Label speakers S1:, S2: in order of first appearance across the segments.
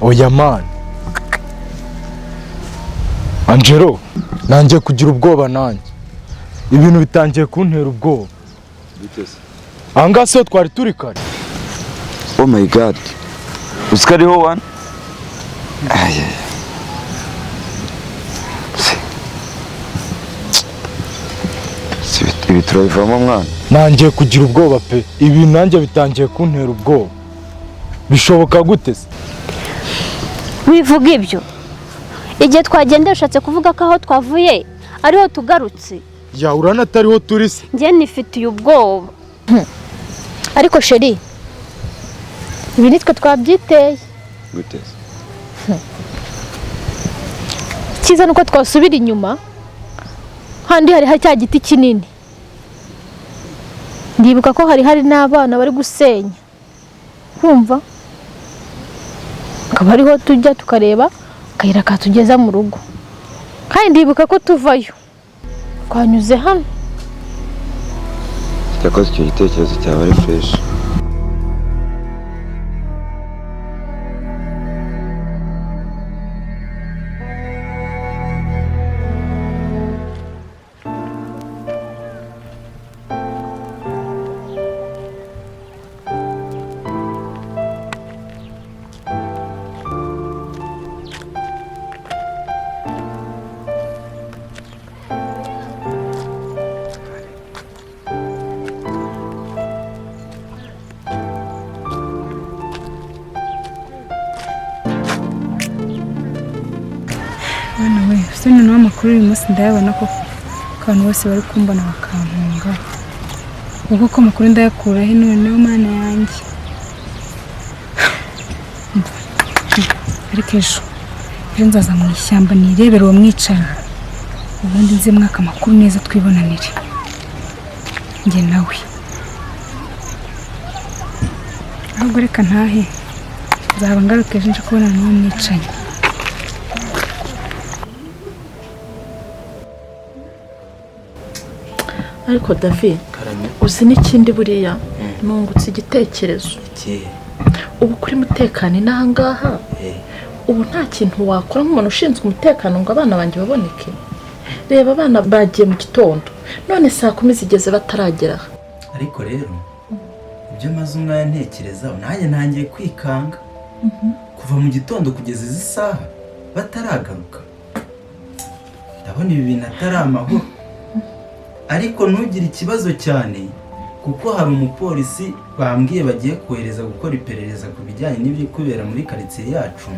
S1: oya man Angelo nanjye kugira ubwoba nanjye ibintu bitangiye kuntera ubwoba
S2: bitese
S1: anga so twari turi kare
S2: oh my god uskariho one ibi turabivamo mwana
S1: nanjye kugira ubwoba pe ibintu nanjye bitangiye kuntera ubwoba bishoboka gute se
S3: wivuga ibyo igihe twagendeye ushatse kuvuga ko aho twavuye ariho tugarutse
S1: ya urana atariho turi se
S3: njye nifitiye ubwoba ariko sheri ibi nitwe twabyiteye
S2: gutese
S3: cyiza nuko twasubira inyuma handi hari cya giti kinini ndibuka ko hari n'abana bari gusenya kumva akaba ariho tujya tukareba akayira katugeza mu rugo kandi ndibuka ko tuvayo twanyuze hano
S2: cyakoze icyo gitekerezo cyawe ari fresh
S4: Bana we, sino no amakuru uyu munsi ndayabona ko abantu bose bari kumbana bakampunga. Ubwo ko amakuru ndayakura he none mana yanjye. Ariko ejo nzaza mu ishyamba nirebera uwo mwicanyi. Ubundi nzi mwaka amakuru neza twibonanire. Nge nawe. Ahubwo reka ntahe. Nzaba ngaruka ejo nje kubonana n'uwo mwicanyi.
S5: Ariko David uzi n'ikindi buriya nungutse igitekerezo ubu kuri mutekano n'ahangaha ubu nta kintu wakora nk'umuntu ushinzwe umutekano ngo abana banjye baboneke reba abana bagiye mu gitondo none saa 10 zigeze bataragera
S6: ariko rero ibyo maze umwanya ntekereza nanjye ntangiye kwikanga kuva mu gitondo kugeza izi saha bataragaruka ndabona ibi bintu atari amahoro ariko ntugire ikibazo cyane kuko hari umupolisi bambwiye bagiye kohereza gukora iperereza ku bijyanye n'ibyo kubera muri quartier yacu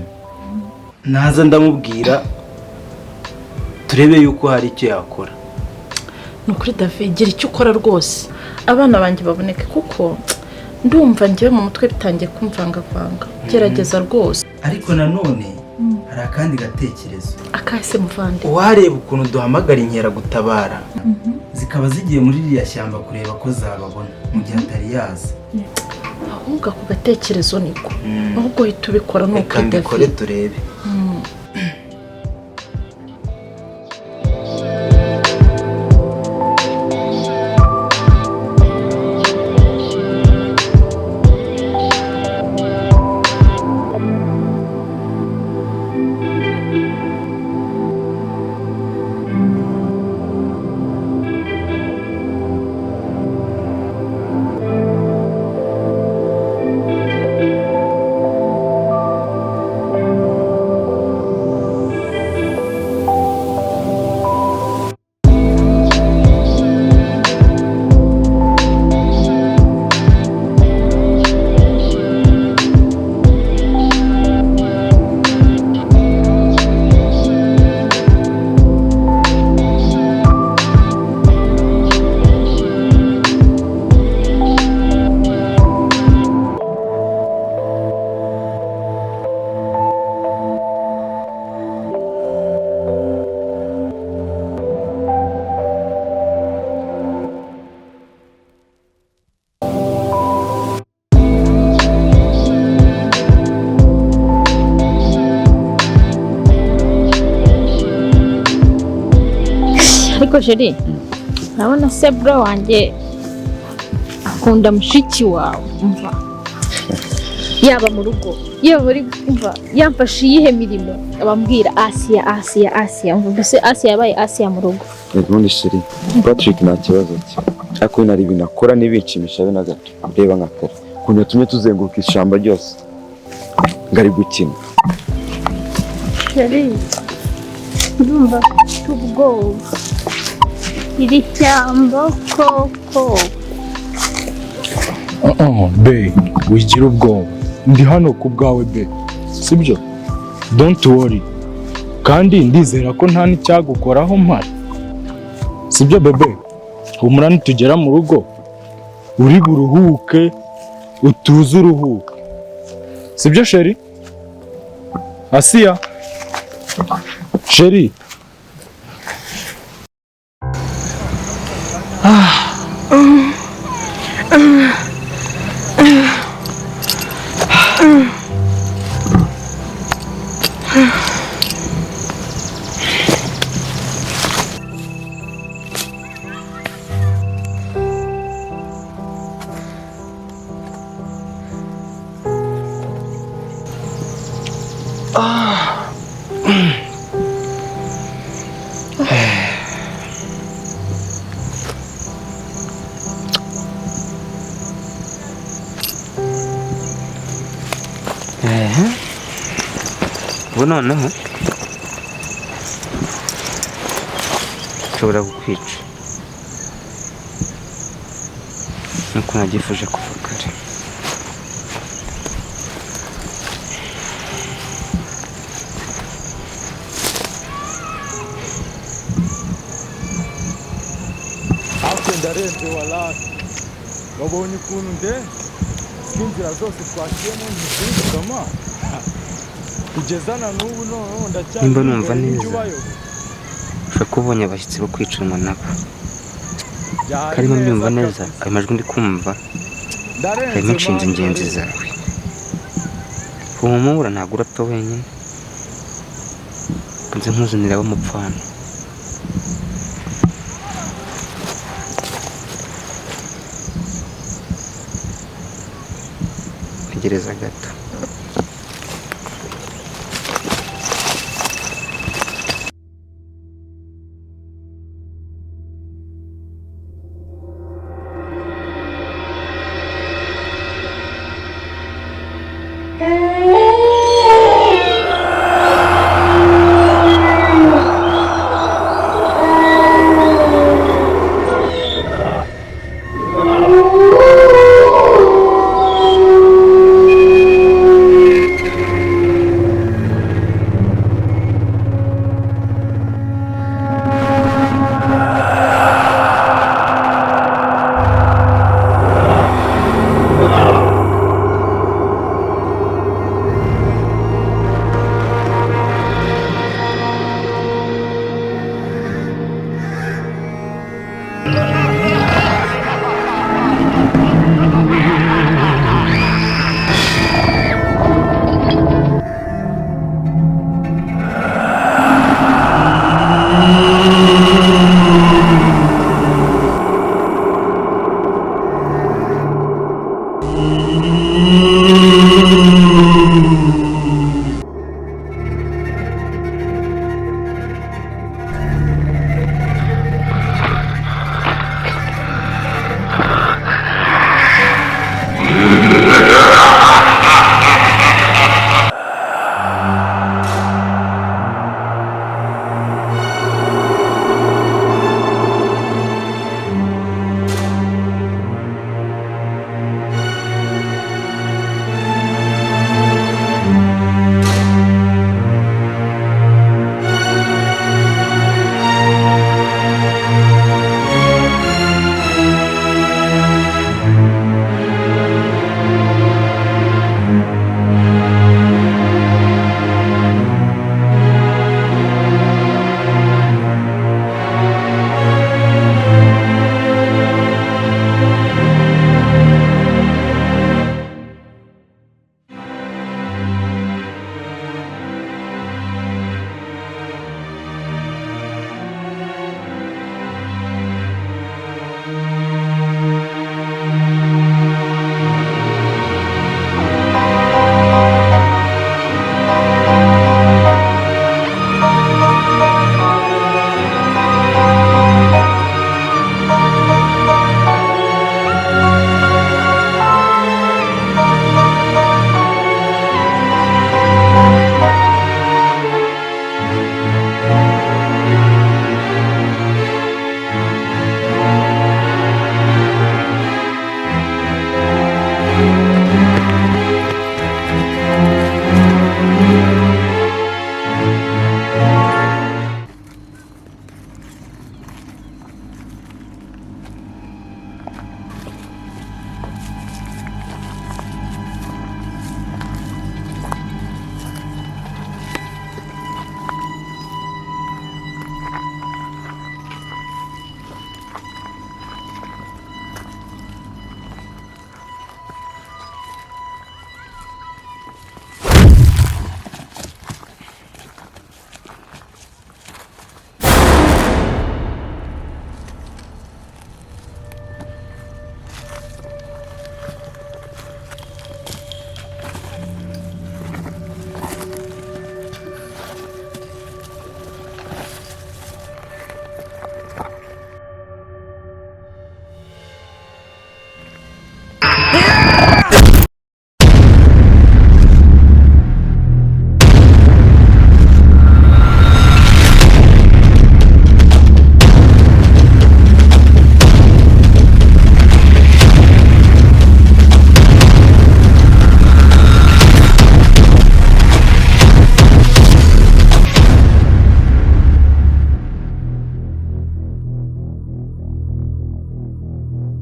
S6: naza ndamubwira turebe yuko hari icyo yakora
S5: nukuri David gira icyo ukora rwose abana banjye baboneke kuko ndumva ngiye mu mutwe bitangiye kumvangavanga gerageza rwose
S6: ariko nanone hari akandi gatekerezo
S5: akahise muvande
S6: wareba ukuntu duhamagara inkera gutabara zikaba zigiye muri iriya shyamba kureba ko zababona mu gihe atari yaza
S5: ahubwo ako gatekerezo niko ahubwo hita ubikora nuko
S6: ndabikore turebe
S3: ariko jeri nabona se bro wanjye akunda mushiki wawe umva yaba mu rugo yewe bari kumva yamfashe iyihe mirimo abambwira Asiya umva mbese Asiya yabaye Asiya mu rugo.
S2: ubundi sheri Patrick nta kibazo cye ariko nari ibintu akora n'ibinshimisha be na gato reba nka kare ukuntu yatumye tuzenguruka ishyamba ryose ngari gukina.
S3: Sheri ndumva ubwoba iri shyamba koko.
S1: be wigira ubwoba ndi hano ku bwawe be sibyo, don't worry, kandi ndizera ko nta n'icyagukoraho mpari sibyo bebe. humura nitugera mu rugo uri buruhuke utuze uruhuke sibyo sheri. Asiya sheri
S7: ubu noneho nshobora kukwica nuko nabyifuje kuva kare.
S1: hafi ndarenze walahi, wabonye ukuntu inzira zose twaciyemo ntizingurama kugeza na n'ubu noneho ndacyari
S7: nimba numva neza ushobora kuba ubonye abashyitsi bo kwicanwa nabo, karimo mbyumva neza ayo majwi ndi kumva harimo inshinzi ingenzi zawe. humura ntabwo urapfa wenyine, nze nkuzanira abo mupfana. tegereza gato.